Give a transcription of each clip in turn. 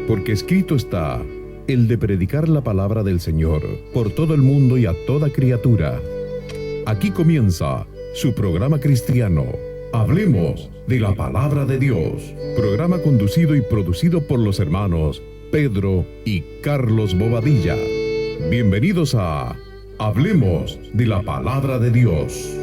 porque escrito está, el de predicar la palabra del Señor por todo el mundo y a toda criatura. Aquí comienza su programa cristiano, Hablemos de la Palabra de Dios, programa conducido y producido por los hermanos Pedro y Carlos Bobadilla. Bienvenidos a Hablemos de la Palabra de Dios.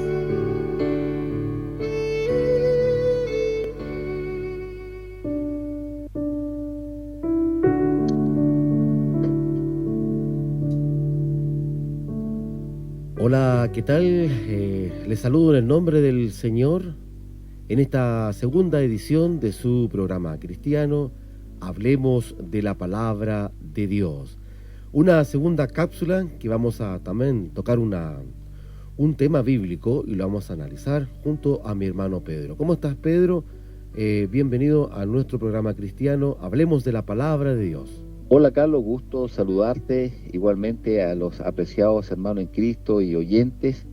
Hola, ¿qué tal? Les saludo en el nombre del Señor en esta segunda edición de su programa cristiano, Hablemos de la Palabra de Dios. Una segunda cápsula que vamos a también tocar un tema bíblico y lo vamos a analizar junto a mi hermano Pedro. ¿Cómo estás, Pedro? Bienvenido a nuestro programa cristiano, Hablemos de la Palabra de Dios. Hola Carlos, gusto saludarte, igualmente a los apreciados hermanos en Cristo y oyentes.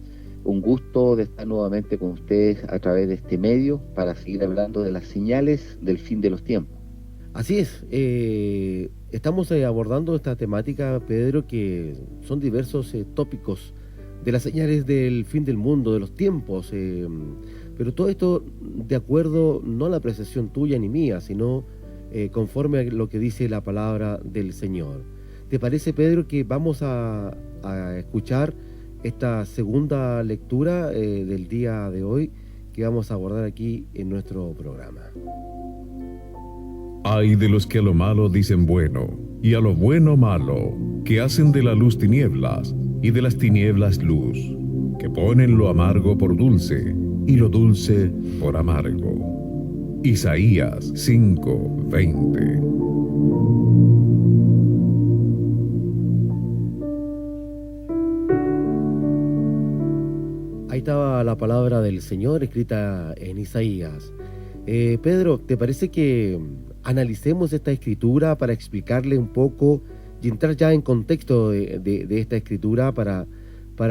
Un gusto de estar nuevamente con ustedes a través de este medio para seguir hablando de las señales del fin de los tiempos. Así es, estamos abordando esta temática, Pedro, que son diversos tópicos de las señales del fin del mundo, de los tiempos, pero todo esto de acuerdo no a la apreciación tuya ni mía, sino conforme a lo que dice la palabra del Señor. ¿Te parece, Pedro, que vamos a escuchar esta segunda lectura del día de hoy que vamos a abordar aquí en nuestro programa? Ay de los que a lo malo dicen bueno, y a lo bueno malo, que hacen de la luz tinieblas, y de las tinieblas luz, que ponen lo amargo por dulce, y lo dulce por amargo. Isaías 5:20. Ahí estaba la palabra del Señor escrita en Isaías. Pedro, ¿te parece que analicemos esta escritura para explicarle un poco y entrar ya en contexto de esta escritura para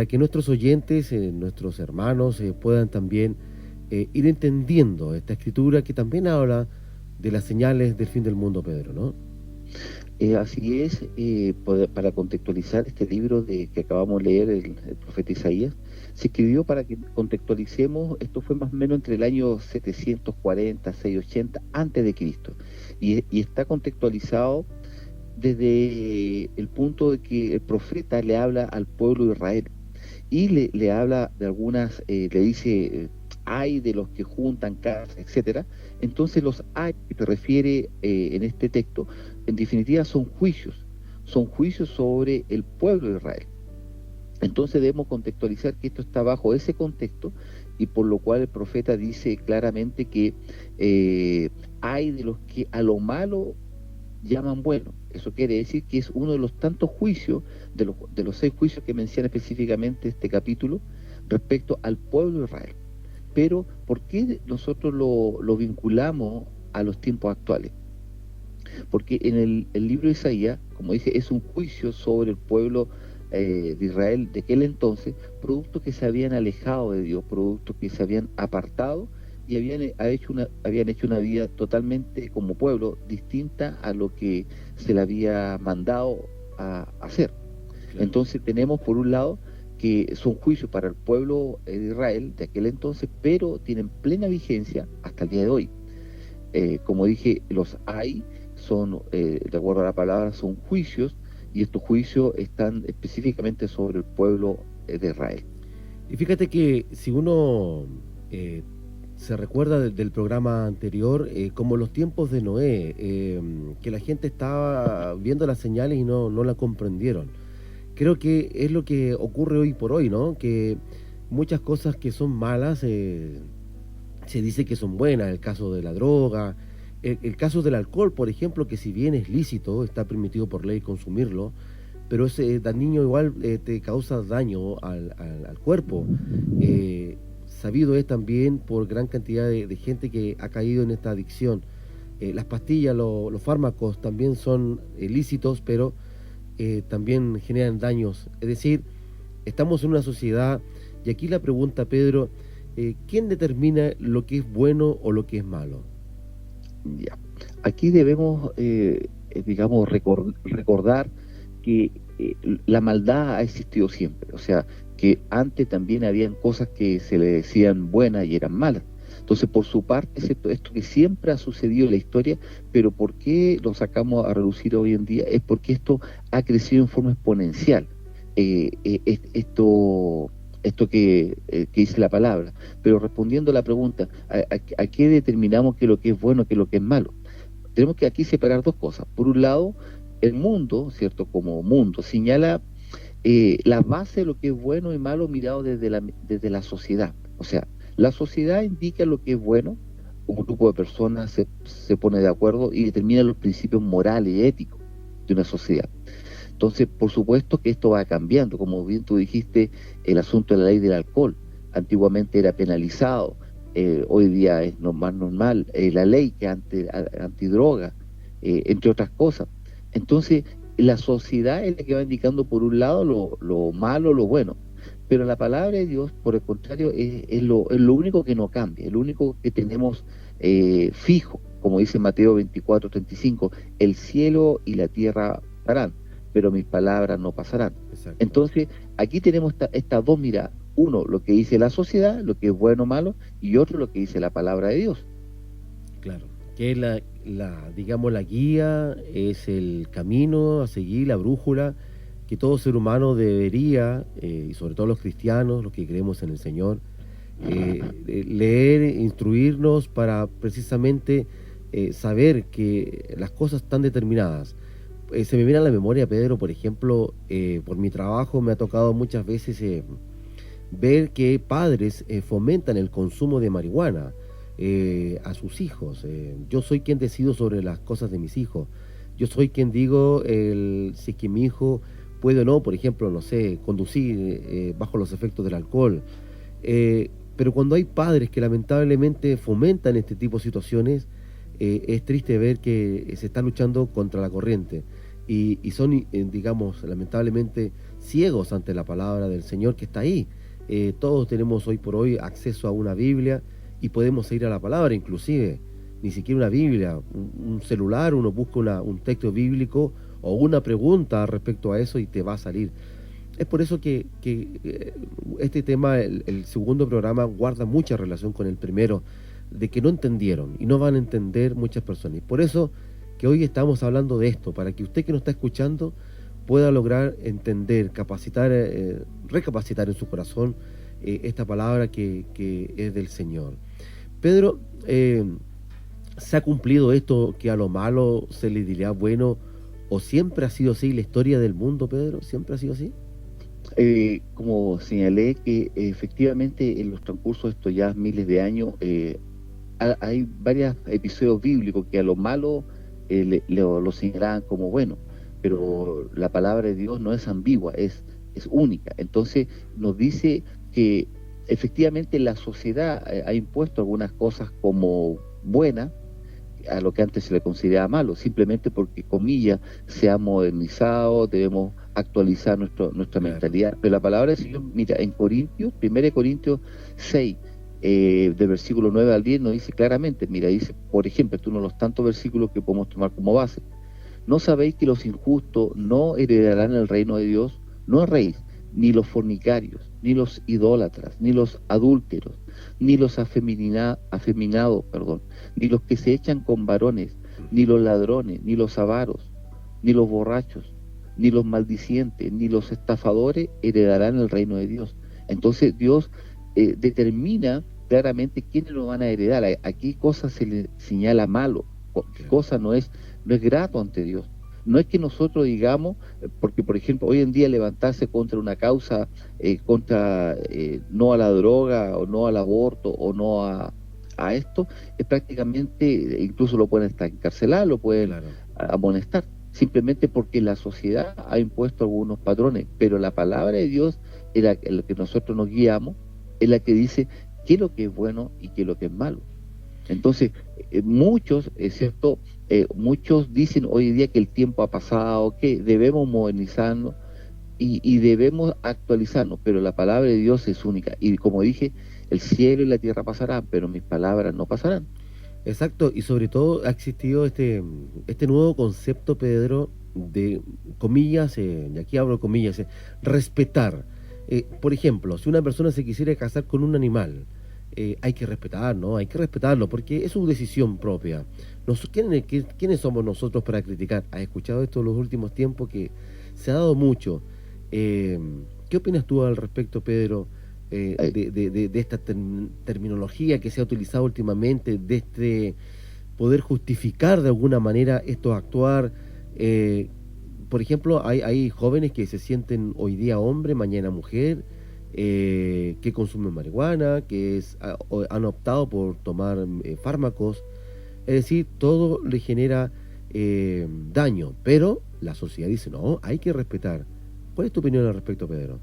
que nuestros oyentes, nuestros hermanos, puedan también ir entendiendo esta escritura que también habla de las señales del fin del mundo, Pedro, ¿no? Así es, para contextualizar este libro que acabamos de leer, el profeta Isaías, se escribió para que contextualicemos. Esto fue más o menos entre el año 740, 680 antes de Cristo, y está contextualizado desde el punto de que el profeta le habla al pueblo de Israel y le habla de algunas, le dice hay de los que juntan casas, etcétera. Entonces los hay que te refiere en este texto, en definitiva son juicios sobre el pueblo de Israel. Entonces debemos contextualizar que esto está bajo ese contexto, y por lo cual el profeta dice claramente que hay de los que a lo malo llaman bueno. Eso quiere decir que es uno de los tantos juicios, de los 6 juicios que menciona específicamente este capítulo respecto al pueblo de Israel. Pero, ¿por qué nosotros lo vinculamos a los tiempos actuales? Porque en el libro de Isaías, como dije, es un juicio sobre el pueblo de Israel de aquel entonces, productos que se habían alejado de Dios, productos que se habían apartado y habían hecho una vida totalmente como pueblo distinta a lo que se le había mandado a hacer. Claro. Entonces tenemos por un lado que son juicios para el pueblo de Israel de aquel entonces, pero tienen plena vigencia hasta el día de hoy. Como dije, los hay, son, de acuerdo a la palabra, son juicios, y estos juicios están específicamente sobre el pueblo de Israel. Y fíjate que si uno se recuerda del programa anterior, como los tiempos de Noé, que la gente estaba viendo las señales y no la comprendieron. Creo que es lo que ocurre hoy por hoy, ¿no? Que muchas cosas que son malas se dice que son buenas. El caso de la droga, el caso del alcohol, por ejemplo, que si bien es lícito, está permitido por ley consumirlo, pero ese daño igual te causa daño al cuerpo. Sabido es también por gran cantidad de gente que ha caído en esta adicción. Las pastillas, los fármacos también son lícitos, pero también generan daños. Es decir, estamos en una sociedad, y aquí la pregunta, Pedro, ¿quién determina lo que es bueno o lo que es malo? Ya. Aquí debemos digamos, recordar que la maldad ha existido siempre. O sea, que antes también habían cosas que se le decían buenas y eran malas. Entonces, por su parte, es esto que siempre ha sucedido en la historia, pero ¿por qué lo sacamos a relucir hoy en día? Es porque esto ha crecido en forma exponencial. Esto que dice la palabra. Pero respondiendo a la pregunta, ¿a qué determinamos que lo que es bueno, que lo que es malo? Tenemos que aquí separar dos cosas. Por un lado, el mundo, ¿cierto? Como mundo, señala la base de lo que es bueno y malo mirado desde la sociedad. O sea, la sociedad indica lo que es bueno, un grupo de personas se pone de acuerdo y determina los principios morales y éticos de una sociedad. Entonces, por supuesto que esto va cambiando, como bien tú dijiste, el asunto de la ley del alcohol, antiguamente era penalizado, hoy día es más normal, la ley que antidroga, entre otras cosas. Entonces, la sociedad es la que va indicando por un lado lo malo, lo bueno, pero la palabra de Dios, por el contrario, es lo único que no cambia, es lo único que tenemos fijo, como dice Mateo 24:35, el cielo y la tierra pasarán, pero mis palabras no pasarán. Exacto. Entonces, aquí tenemos estas dos miradas. Uno, lo que dice la sociedad, lo que es bueno o malo, y otro, lo que dice la palabra de Dios. Claro, que es digamos, la guía, es el camino a seguir, la brújula que todo ser humano debería, y sobre todo los cristianos, los que creemos en el Señor, leer, instruirnos para precisamente saber que las cosas están determinadas. Se me viene a la memoria, Pedro, por ejemplo, por mi trabajo me ha tocado muchas veces ver que padres fomentan el consumo de marihuana a sus hijos. Yo soy quien decido sobre las cosas de mis hijos. Yo soy quien digo si es que mi hijo puede o no, por ejemplo, no sé, conducir bajo los efectos del alcohol. Pero cuando hay padres que lamentablemente fomentan este tipo de situaciones, es triste ver que se está luchando contra la corriente y son, digamos, lamentablemente ciegos ante la palabra del Señor que está ahí. Todos tenemos hoy por hoy acceso a una Biblia y podemos ir a la palabra, inclusive, ni siquiera una Biblia, un celular, uno busca un texto bíblico o una pregunta respecto a eso y te va a salir. Es por eso que este tema, el segundo programa, guarda mucha relación con el primero, de que no entendieron y no van a entender muchas personas. Y por eso que hoy estamos hablando de esto, para que usted que nos está escuchando pueda lograr entender, capacitar, recapacitar en su corazón esta palabra que es del Señor. Pedro, ¿se ha cumplido esto que a lo malo se le diría bueno, o siempre ha sido así la historia del mundo, Pedro? ¿Siempre ha sido así? Como señalé, que efectivamente en los transcurso de estos ya miles de años hay varios episodios bíblicos que a lo malo lo señalaban como bueno, pero la palabra de Dios no es ambigua, es única. Entonces nos dice que efectivamente la sociedad ha impuesto algunas cosas como buenas a lo que antes se le consideraba malo, simplemente porque, comillas, se ha modernizado, debemos actualizar nuestra mentalidad. Pero la palabra del Señor, mira, en Corintios, 1 Corintios 6, del versículo 9 al 10, nos dice claramente, mira, dice, por ejemplo, uno de los tantos versículos que podemos tomar como base: ¿no sabéis que los injustos no heredarán el reino de Dios? No erréis, ni los fornicarios, ni los idólatras, ni los adúlteros, ni los afeminados, ni los que se echan con varones, ni los ladrones, ni los avaros, ni los borrachos, ni los maldicientes, ni los estafadores heredarán el reino de Dios. Entonces Dios determina claramente quiénes lo van a heredar. Aquí cosas se le señala malo, cosa no es grato ante Dios. No es que nosotros digamos, porque por ejemplo hoy en día levantarse contra una causa, no a la droga, o no al aborto, o no a esto, es prácticamente, incluso lo pueden estar encarcelar, lo pueden amonestar, simplemente porque la sociedad ha impuesto algunos patrones. Pero la palabra de Dios es la que nosotros nos guiamos, es la que dice qué es lo que es bueno y qué es lo que es malo. Entonces, muchos, es cierto, muchos dicen hoy día que el tiempo ha pasado, que debemos modernizarnos y debemos actualizarnos, pero la palabra de Dios es única. Y como dije, el cielo y la tierra pasarán, pero mis palabras no pasarán. Exacto, y sobre todo ha existido este nuevo concepto, Pedro, de comillas, y aquí abro comillas, respetar. Por ejemplo, si una persona se quisiera casar con un animal, hay que respetar, ¿no? Hay que respetarlo porque es su decisión propia. ¿Quiénes somos nosotros para criticar? ¿Has escuchado esto en los últimos tiempos que se ha dado mucho? Eh, ¿Qué opinas tú al respecto, Pedro? Eh, De esta terminología que se ha utilizado últimamente, de este poder justificar de alguna manera esto actuar. eh, por ejemplo, hay jóvenes que se sienten hoy día hombre, mañana mujer, que consumen marihuana, han optado por tomar fármacos, es decir, todo le genera daño, pero la sociedad dice, no, hay que respetar. ¿Cuál es tu opinión al respecto, Pedro?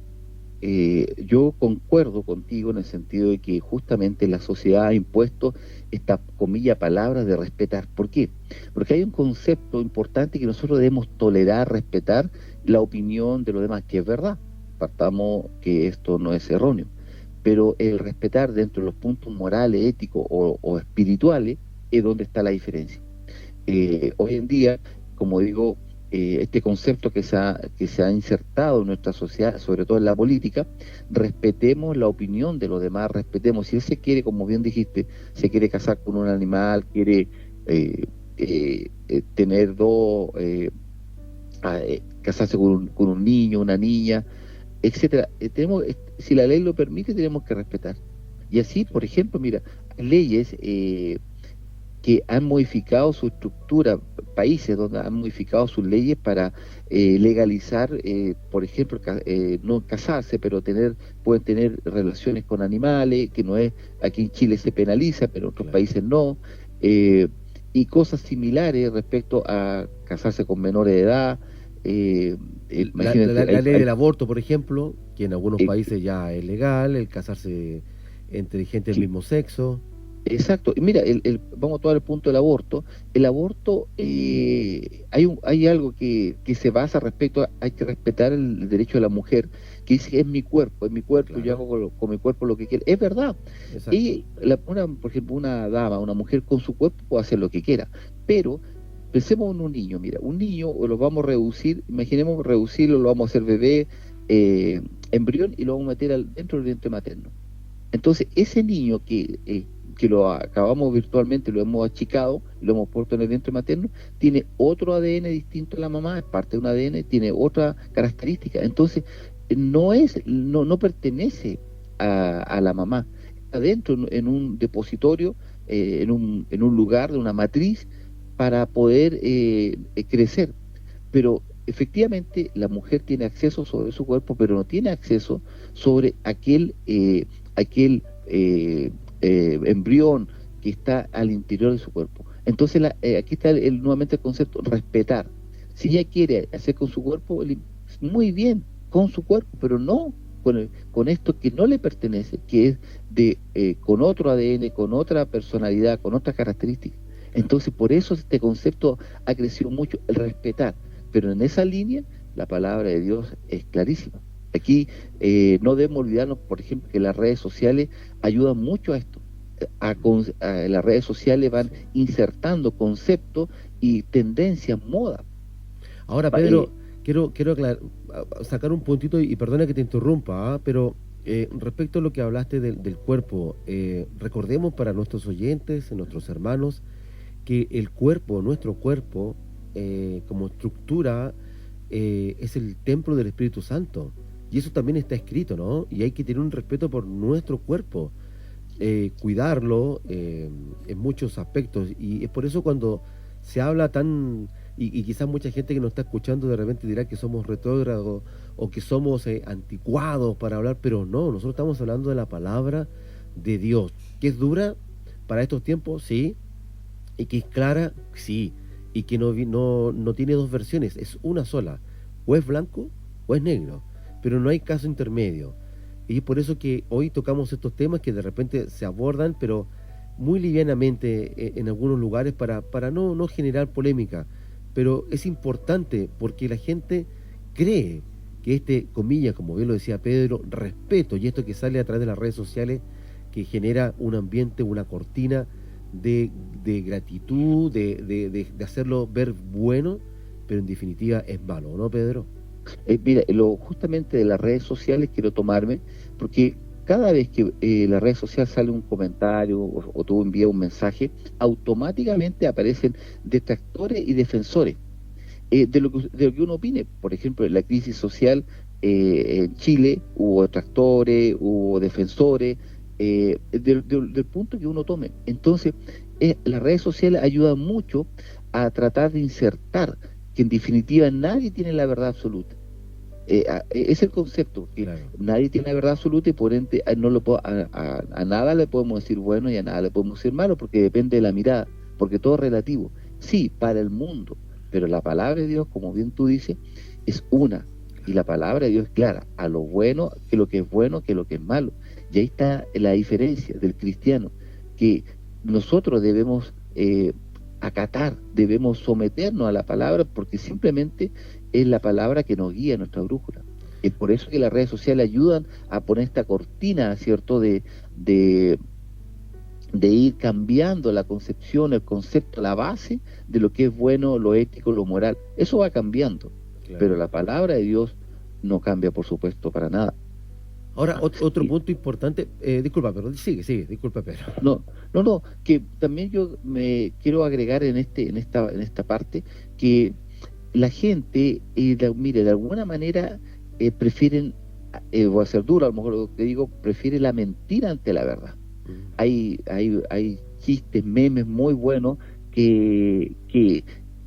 yo concuerdo contigo en el sentido de que justamente la sociedad ha impuesto esta comilla palabra de respetar. ¿Por qué? Porque hay un concepto importante que nosotros debemos tolerar, respetar la opinión de los demás, que es verdad. Partamos que esto no es erróneo, pero el respetar dentro de los puntos morales, éticos o espirituales es donde está la diferencia. Hoy en día, como digo, este concepto que se ha insertado en nuestra sociedad, sobre todo en la política, respetemos la opinión de los demás, respetemos, si él se quiere, como bien dijiste, se quiere casar con un animal, quiere tener casarse con un niño, una niña, etcétera, si la ley lo permite, tenemos que respetar. Y así, por ejemplo, mira, leyes que han modificado su estructura, países donde han modificado sus leyes para legalizar, por ejemplo, no casarse, pero pueden tener relaciones con animales, que no es, aquí en Chile se penaliza, pero en otros Claro. países no, y cosas similares respecto a casarse con menores de edad. Imagínate, La ley del aborto, por ejemplo, que en algunos países ya es legal, el casarse entre gente del que- mismo sexo. exacto. Y mira, vamos a tomar el punto del aborto. El aborto, hay algo que se basa respecto hay que respetar el derecho de la mujer, que dice, es mi cuerpo, yo Claro, hago con mi cuerpo lo que quiero. Es verdad. exacto. Y, por ejemplo, una dama, una mujer con su cuerpo puede hacer lo que quiera, pero pensemos en un niño, mira, un niño lo vamos a reducir, imaginemos reducirlo, lo vamos a hacer bebé, embrión, y lo vamos a meter dentro del vientre materno. Entonces, ese niño que lo acabamos virtualmente, lo hemos achicado, lo hemos puesto en el vientre materno, tiene otro ADN distinto a la mamá, es parte de un ADN, tiene otra característica. Entonces, no pertenece a la mamá. Está dentro en un depositorio, en un lugar de una matriz para poder crecer. Pero efectivamente la mujer tiene acceso sobre su cuerpo, pero no tiene acceso sobre aquel embrión que está al interior de su cuerpo. Entonces aquí está nuevamente el concepto respetar. Si ella quiere hacer con su cuerpo, muy bien, con su cuerpo, pero no con esto que no le pertenece, que es con otro ADN, con otra personalidad, con otras características. Entonces, por eso este concepto ha crecido mucho, el respetar. Pero en esa línea, la palabra de Dios es clarísima. Aquí no debemos olvidarnos, por ejemplo, que las redes sociales ayudan mucho a esto. Las redes sociales van insertando conceptos y tendencias, moda. Ahora, Pa- eh, Pedro, quiero sacar un puntito y perdona que te interrumpa, pero respecto a lo que hablaste del cuerpo, recordemos para nuestros oyentes, nuestros hermanos, que el cuerpo, nuestro cuerpo, como estructura, es el templo del Espíritu Santo. Y eso también está escrito, ¿no? Y hay que tener un respeto por nuestro cuerpo, cuidarlo en muchos aspectos. Y es por eso cuando se habla tan... Y quizás mucha gente que nos está escuchando de repente dirá que somos retrógrados o que somos anticuados para hablar, pero no, nosotros estamos hablando de la palabra de Dios, que es dura para estos tiempos, sí, y que es clara, sí, y que no tiene dos versiones, es una sola, o es blanco o es negro, pero no hay caso intermedio. Y es por eso que hoy tocamos estos temas que de repente se abordan, pero muy livianamente en algunos lugares para no generar polémica. Pero es importante porque la gente cree que comilla, como bien lo decía Pedro, respeto, y esto que sale a través de las redes sociales, que genera un ambiente, una cortina de gratitud, de hacerlo ver bueno, pero en definitiva es malo, ¿no, Pedro? Mira, justamente de las redes sociales quiero tomarme, porque cada vez que en las redes sociales sale un comentario o tú envías un mensaje, automáticamente aparecen detractores y defensores de lo que uno opine. Por ejemplo, en la crisis social en Chile hubo detractores, hubo defensores, del punto que uno tome. Entonces, las redes sociales ayudan mucho a tratar de insertar que en definitiva nadie tiene la verdad absoluta. Es el concepto, que Claro. nadie tiene la verdad absoluta y por ende no lo a nada le podemos decir bueno y a nada le podemos decir malo, porque depende de la mirada, porque todo es relativo. Sí, para el mundo, pero la palabra de Dios, como bien tú dices, es una, y la palabra de Dios es clara, a lo bueno, que lo que es bueno, que lo que es malo. Y ahí está la diferencia del cristiano, que nosotros debemos acatar, debemos someternos a la palabra, porque simplemente es la palabra que nos guía, nuestra brújula. Es por eso que las redes sociales ayudan a poner esta cortina, ¿cierto?, de ir cambiando la concepción, el concepto, la base de lo que es bueno, lo ético, lo moral. Eso va cambiando, Claro. pero la palabra de Dios no cambia, por supuesto, para nada. Ahora, otro Y, punto importante, disculpa, pero sigue, disculpa, Pedro. no, que también yo me quiero agregar en esta parte que la gente, mire, de alguna manera prefieren, voy a ser duro, a lo mejor lo que digo, prefiere la mentira ante la verdad. Hay chistes, memes muy buenos que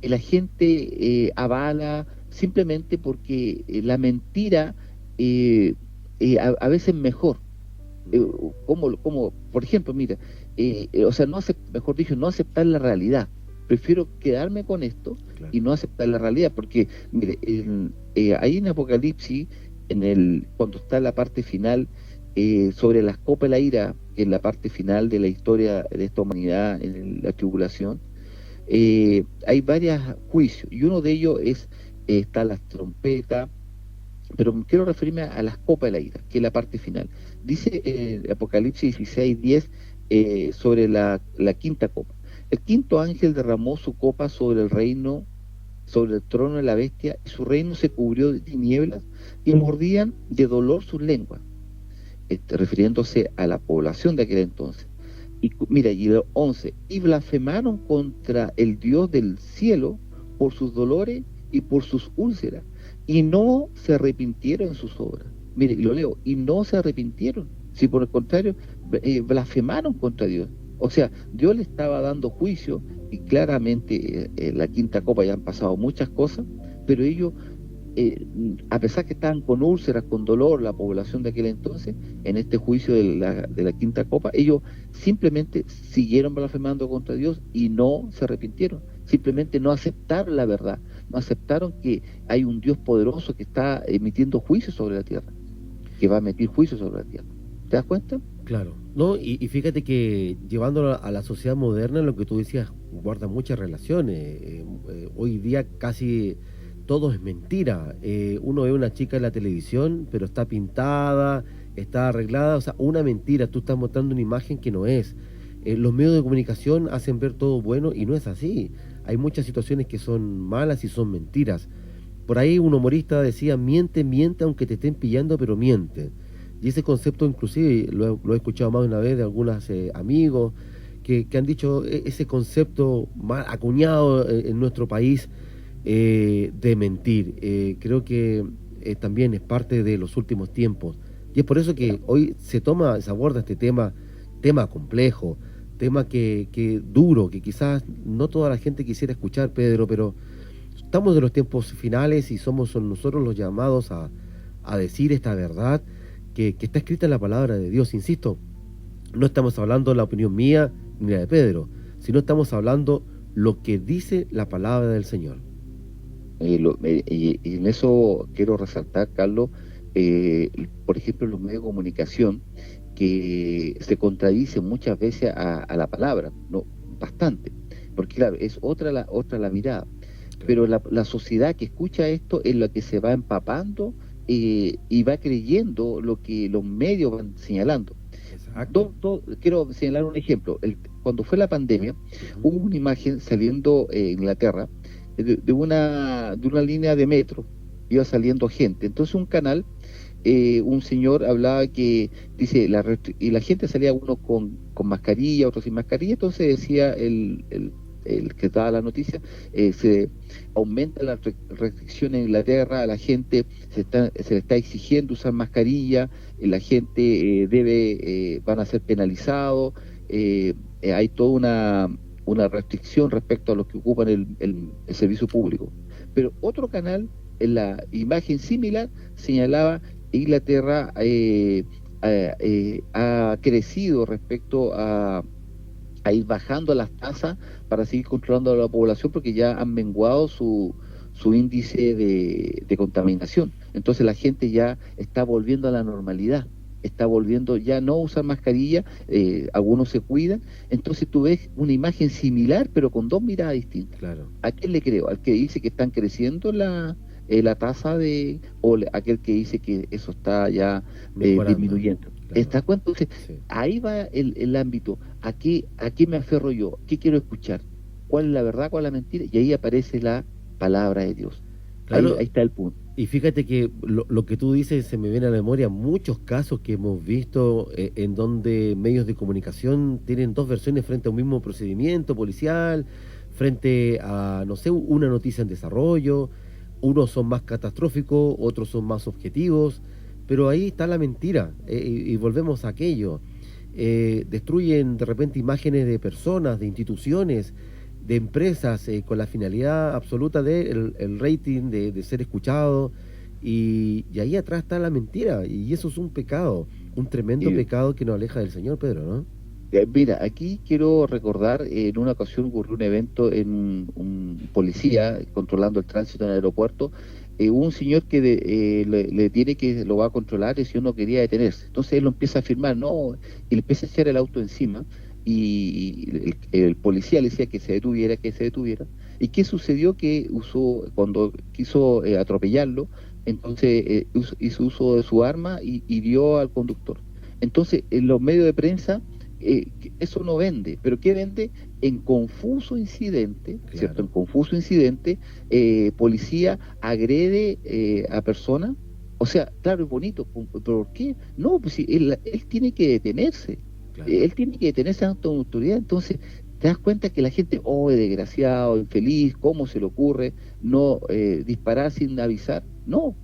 la gente avala simplemente porque la mentira a veces mejor. Como, por ejemplo, mira, o sea, mejor dicho, no aceptar la realidad. Prefiero quedarme con esto Claro. y no aceptar la realidad, porque, mire, ahí en Apocalipsis, cuando está la parte final, sobre las copas de la ira, que es la parte final de la historia de esta humanidad en la tribulación, hay varios juicios, y uno de ellos está las trompetas, pero quiero referirme a las copas de la ira, que es la parte final. Dice Apocalipsis 16:10 sobre la quinta copa. El quinto ángel derramó su copa sobre el trono de la bestia, y su reino se cubrió de tinieblas, y mordían de dolor sus lenguas, refiriéndose a la población de aquel entonces. Y mira, y el 11, y blasfemaron contra el Dios del cielo por sus dolores y por sus úlceras, y no se arrepintieron en sus obras. Mire, y lo leo, y no se arrepintieron, si por el contrario, blasfemaron contra Dios. O sea, Dios le estaba dando juicio, y claramente en la quinta copa ya han pasado muchas cosas, pero ellos, a pesar que estaban con úlceras, con dolor, la población de aquel entonces, en este juicio de la quinta copa, ellos simplemente siguieron blasfemando contra Dios y no se arrepintieron. Simplemente no aceptaron la verdad, no aceptaron que hay un Dios poderoso que está emitiendo juicio sobre la tierra, que va a emitir juicio sobre la tierra. ¿Te das cuenta? Claro, no, y fíjate que llevándolo a la sociedad moderna, lo que tú decías guarda muchas relaciones. Hoy día casi todo es mentira. Uno ve una chica en la televisión, pero está pintada, está arreglada, o sea, una mentira. Tú estás mostrando una imagen que no es. Los medios de comunicación hacen ver todo bueno y no es así. Hay muchas situaciones que son malas y son mentiras. Por ahí un humorista decía, miente, miente, aunque te estén pillando, pero miente. Y ese concepto inclusive lo he escuchado más de una vez de algunos amigos que han dicho ese concepto mal acuñado en nuestro país de mentir. Creo que también es parte de los últimos tiempos. Y es por eso que hoy se aborda este tema complejo, tema que duro, que quizás no toda la gente quisiera escuchar, Pedro, pero estamos de los tiempos finales y son nosotros los llamados a decir esta verdad que está escrita en la palabra de Dios. Insisto, no estamos hablando de la opinión mía ni la de Pedro, sino estamos hablando lo que dice la palabra del Señor. Y en eso quiero resaltar, Carlos, por ejemplo, los medios de comunicación que se contradicen muchas veces a la palabra, no bastante, porque claro, es otra la mirada, pero la sociedad que escucha esto es la que se va empapando y va creyendo lo que los medios van señalando. Exacto. Quiero señalar un ejemplo, cuando fue la pandemia, hubo una imagen saliendo en Inglaterra de una línea de metro, iba saliendo gente. Entonces un canal, un señor hablaba que, dice, y la gente salía, uno con mascarilla, otro sin mascarilla. Entonces decía el que daba la noticia, se aumenta la restricción en Inglaterra, a la gente se le está exigiendo usar mascarilla, la gente van a ser penalizados, hay toda una restricción respecto a los que ocupan el servicio público. Pero otro canal, en la imagen similar, señalaba Inglaterra ha crecido respecto a ir bajando las tasas para seguir controlando a la población, porque ya han menguado su índice de contaminación. Entonces la gente ya está volviendo a la normalidad, está volviendo ya no a usar mascarilla, algunos se cuidan. Entonces tú ves una imagen similar, pero con dos miradas distintas. Claro. ¿A quién le creo? ¿Al que dice que están creciendo la tasa o aquel que dice que eso está ya disminuyendo? Claro. ¿Está cuenta? Entonces, sí, ahí va el ámbito. ¿A qué me aferro yo? ¿Qué quiero escuchar? ¿Cuál es la verdad, cuál es la mentira? Y ahí aparece la palabra de Dios. Claro, ahí está el punto. Y fíjate que lo que tú dices, se me viene a la memoria muchos casos que hemos visto en donde medios de comunicación tienen dos versiones frente a un mismo procedimiento policial, frente a, no sé, una noticia en desarrollo. Unos son más catastróficos, otros son más objetivos, pero ahí está la mentira, y volvemos a aquello. Destruyen de repente imágenes de personas, de instituciones, de empresas, con la finalidad absoluta de el rating, de ser escuchado, y ahí atrás está la mentira, y eso es un pecado, un tremendo pecado que nos aleja del Señor, Pedro, ¿no? Mira, aquí quiero recordar, en una ocasión ocurrió un evento en un policía controlando el tránsito en el aeropuerto, un señor que le tiene que lo va a controlar, y si uno quería detenerse. Entonces él lo empieza a firmar, no, y le empieza a echar el auto encima, y el policía le decía que se detuviera. ¿Y qué sucedió? Que cuando quiso atropellarlo, entonces hizo uso de su arma y hirió al conductor. Entonces, en los medios de prensa, eso no vende. ¿Pero qué vende? En confuso incidente, claro, ¿cierto? En confuso incidente, policía agrede a persona. O sea, claro, es bonito, ¿pero por qué? No, pues si él tiene que detenerse. Claro. Él tiene que detenerse ante una autoridad. Entonces te das cuenta que la gente, desgraciado, infeliz, ¿cómo se le ocurre no disparar sin avisar? No,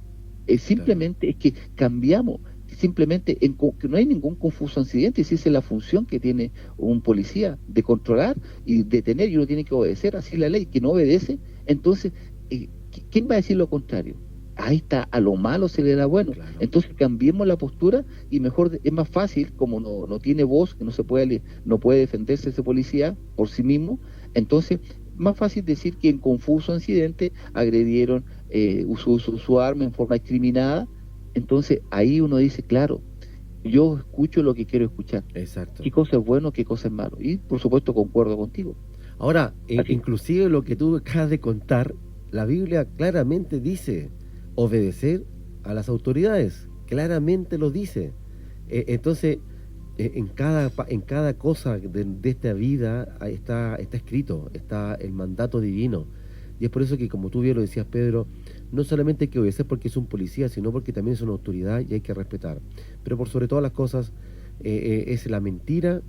simplemente claro, es que cambiamos. Simplemente que no hay ningún confuso incidente, si esa es la función que tiene un policía, de controlar y detener, y uno tiene que obedecer así la ley. Que no obedece, entonces ¿quién va a decir lo contrario? Ahí está, a lo malo se le da bueno. Claro. Entonces cambiemos la postura, y mejor, es más fácil, como no tiene voz, que no puede defenderse ese policía por sí mismo. Entonces más fácil decir que en confuso incidente agredieron, usó su arma en forma discriminada. Entonces ahí uno dice, claro, yo escucho lo que quiero escuchar. Exacto. Qué cosa es bueno, qué cosa es malo. Y por supuesto concuerdo contigo. Ahora, inclusive lo que tú acabas de contar, la Biblia claramente dice obedecer a las autoridades, claramente lo dice. Entonces, en cada cosa de esta vida está escrito, está el mandato divino. Y es por eso que, como tú bien lo decías, Pedro, no solamente hay que obedecer porque es un policía, sino porque también es una autoridad y hay que respetar. Pero por sobre todas las cosas, es la mentira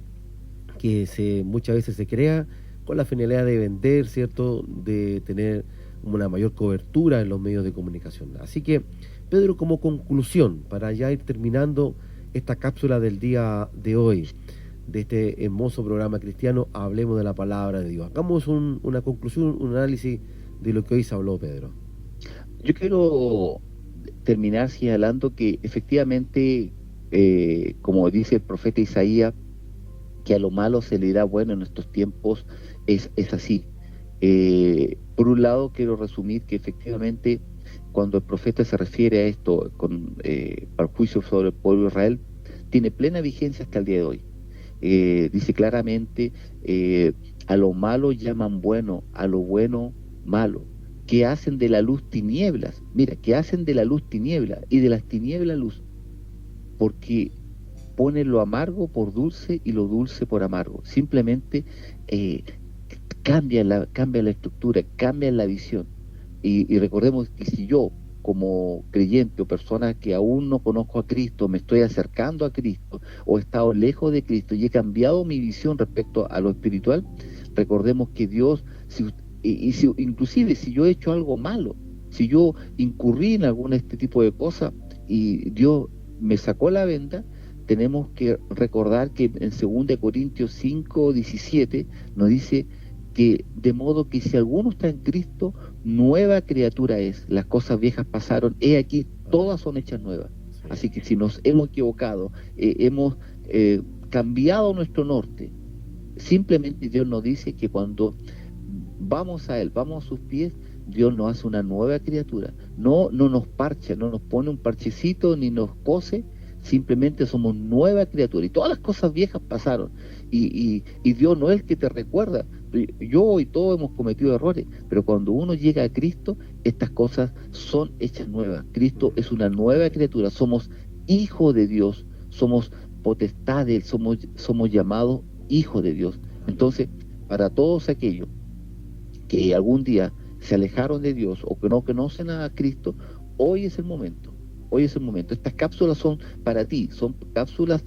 que muchas veces se crea con la finalidad de vender, ¿cierto?, de tener una mayor cobertura en los medios de comunicación. Así que, Pedro, como conclusión, para ya ir terminando esta cápsula del día de hoy, de este hermoso programa cristiano, hablemos de la palabra de Dios. Hagamos una conclusión, un análisis de lo que hoy se habló, Pedro. Yo quiero terminar señalando que efectivamente, como dice el profeta Isaías, que a lo malo se le dirá bueno en estos tiempos, es así. Por un lado, quiero resumir que efectivamente, cuando el profeta se refiere a esto para el juicio sobre el pueblo de Israel, tiene plena vigencia hasta el día de hoy. Dice claramente, a lo malo llaman bueno, a lo bueno malo, que hacen de la luz tinieblas. Mira, que hacen de la luz tinieblas y de las tinieblas luz, porque pone lo amargo por dulce y lo dulce por amargo. Simplemente cambia la estructura, cambia la visión. Y recordemos que si yo, como creyente o persona que aún no conozco a Cristo, me estoy acercando a Cristo o he estado lejos de Cristo y he cambiado mi visión respecto a lo espiritual, recordemos que Dios, inclusive si yo he hecho algo malo, si yo incurrí en algún este tipo de cosas y Dios me sacó la venda, tenemos que recordar que en 2 Corintios 5:17 nos dice que de modo que si alguno está en Cristo, nueva criatura es. Las cosas viejas pasaron, he aquí, todas son hechas nuevas. Sí. Así que si nos hemos equivocado, hemos cambiado nuestro norte, simplemente Dios nos dice que cuando vamos a Él, vamos a sus pies, Dios nos hace una nueva criatura. No nos parcha, no nos pone un parchecito ni nos cose, simplemente somos nueva criatura. Y todas las cosas viejas pasaron. Y Dios no es el que te recuerda. Yo y todos hemos cometido errores, pero cuando uno llega a Cristo, estas cosas son hechas nuevas. Cristo es una nueva criatura. Somos hijos de Dios, somos potestades, somos llamados hijos de Dios. Entonces, para todos aquellos que algún día se alejaron de Dios o que no conocen a Cristo, hoy es el momento. Hoy es el momento. Estas cápsulas son para ti, son cápsulas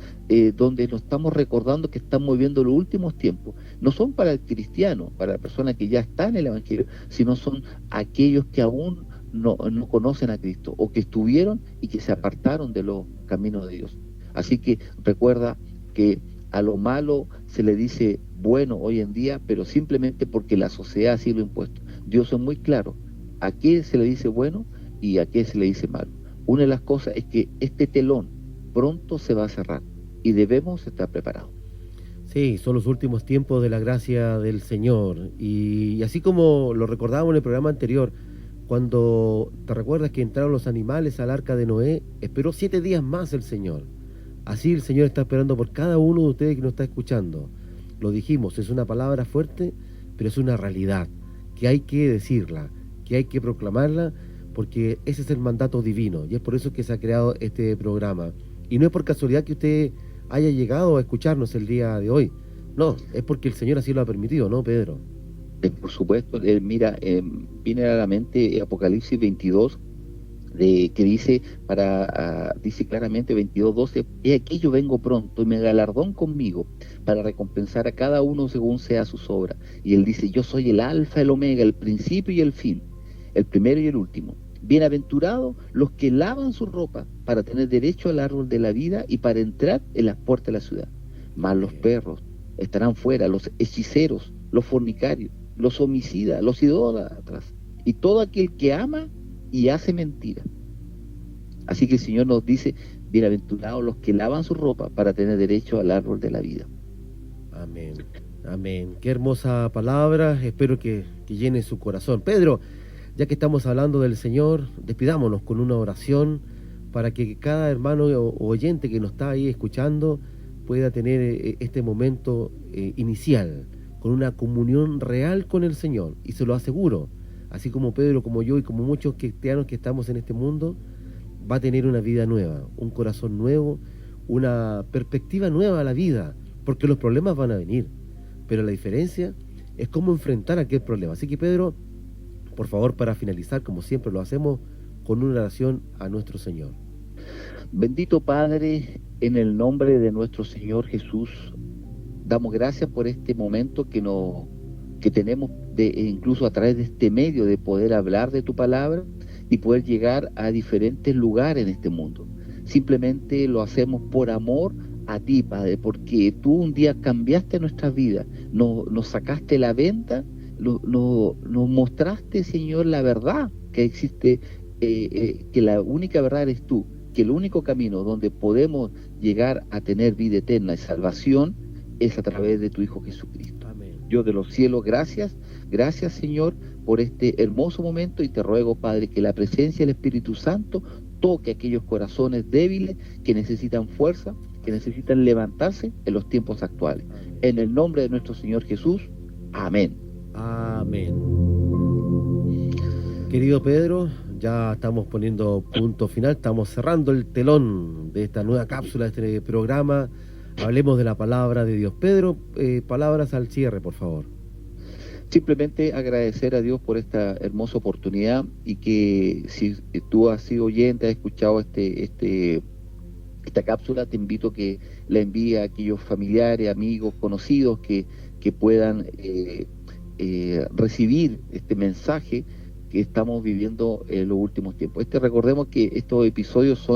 donde nos estamos recordando que estamos viviendo los últimos tiempos. No son para el cristiano, para la persona que ya está en el Evangelio, sino son aquellos que aún no conocen a Cristo o que estuvieron y que se apartaron de los caminos de Dios. Así que recuerda que a lo malo se le dice bueno hoy en día, pero simplemente porque la sociedad así lo ha impuesto. Dios es muy claro a qué se le dice bueno y a qué se le dice malo. Una de las cosas es que este telón pronto se va a cerrar y debemos estar preparados. Sí, son los últimos tiempos de la gracia del Señor. Y así como lo recordábamos en el programa anterior, cuando te recuerdas que entraron los animales al arca de Noé, esperó 7 días más el Señor. Así el Señor está esperando por cada uno de ustedes que nos está escuchando. Lo dijimos, es una palabra fuerte, pero es una realidad, que hay que decirla, que hay que proclamarla, porque ese es el mandato divino, y es por eso que se ha creado este programa. Y no es por casualidad que usted haya llegado a escucharnos el día de hoy. No, es porque el Señor así lo ha permitido, ¿no, Pedro? Por supuesto, mira, viene a la mente Apocalipsis 22, que dice claramente 22:12, he aquí yo vengo pronto y me galardón conmigo para recompensar a cada uno según sea sus obras. Y él dice, yo soy el alfa, el omega, el principio y el fin, el primero y el último. Bienaventurados los que lavan su ropa para tener derecho al árbol de la vida y para entrar en las puertas de la ciudad. Mas los perros estarán fuera, los hechiceros, los fornicarios, los homicidas, los idólatras y todo aquel que ama y hace mentira. Así que el Señor nos dice, bienaventurados los que lavan su ropa para tener derecho al árbol de la vida. Amén, amén. Qué hermosa palabra, espero que llene su corazón. Pedro, ya que estamos hablando del Señor, despidámonos con una oración para que cada hermano o oyente que nos está ahí escuchando pueda tener este momento inicial, con una comunión real con el Señor. Y se lo aseguro, así como Pedro, como yo y como muchos cristianos que estamos en este mundo, va a tener una vida nueva, un corazón nuevo, una perspectiva nueva a la vida, porque los problemas van a venir, pero la diferencia es cómo enfrentar aquel problema. Así que Pedro, por favor, para finalizar, como siempre lo hacemos, con una oración a nuestro Señor. Bendito Padre, en el nombre de nuestro Señor Jesús, damos gracias por este momento que tenemos, incluso a través de este medio, de poder hablar de tu palabra y poder llegar a diferentes lugares en este mundo. Simplemente lo hacemos por amor a ti, Padre, porque tú un día cambiaste nuestra vida, nos sacaste la venda, nos mostraste, Señor, la verdad que existe, que la única verdad eres tú, que el único camino donde podemos llegar a tener vida eterna y salvación es a través de tu Hijo Jesucristo. Amén. Dios de los cielos, gracias, Señor, por este hermoso momento, y te ruego, Padre, que la presencia del Espíritu Santo toque aquellos corazones débiles que necesitan fuerza, que necesitan levantarse en los tiempos actuales. Amén. En el nombre de nuestro Señor Jesús, amén. Amén. Querido Pedro, ya estamos poniendo punto final, estamos cerrando el telón de esta nueva cápsula, de este programa. Hablemos de la palabra de Dios. Pedro, palabras al cierre, por favor. Simplemente agradecer a Dios por esta hermosa oportunidad, y que si tú has sido oyente, has escuchado esta cápsula, te invito a que la envíe a aquellos familiares, amigos, conocidos que puedan recibir este mensaje que estamos viviendo en los últimos tiempos. Recordemos que estos episodios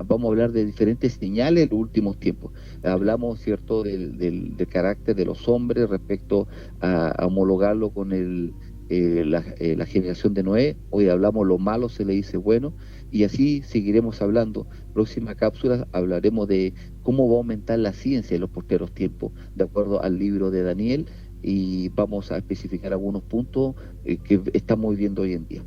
vamos a hablar de diferentes señales en los últimos tiempos. Hablamos, ¿cierto?, del carácter de los hombres respecto a homologarlo con la generación de Noé. Hoy hablamos lo malo se le dice bueno, y así seguiremos hablando. Próxima cápsula hablaremos de cómo va a aumentar la ciencia en los posteros tiempos, de acuerdo al libro de Daniel, y vamos a especificar algunos puntos que estamos viviendo hoy en día.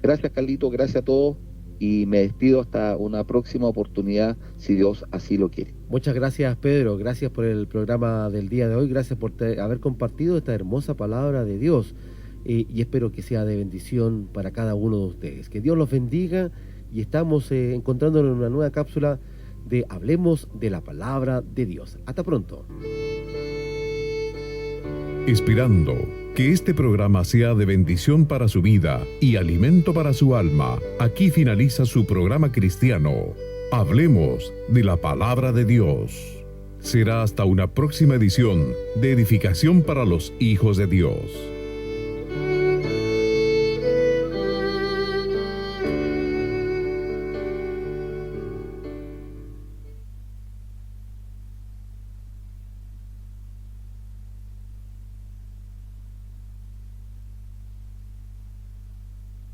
Gracias, Carlito, gracias a todos, y me despido hasta una próxima oportunidad, si Dios así lo quiere. Muchas gracias, Pedro, gracias por el programa del día de hoy, gracias por haber compartido esta hermosa palabra de Dios, y espero que sea de bendición para cada uno de ustedes. Que Dios los bendiga, y estamos encontrándonos en una nueva cápsula de Hablemos de la Palabra de Dios. Hasta pronto. Esperando que este programa sea de bendición para su vida y alimento para su alma, aquí finaliza su programa cristiano. Hablemos de la Palabra de Dios. Será hasta una próxima edición de edificación para los hijos de Dios.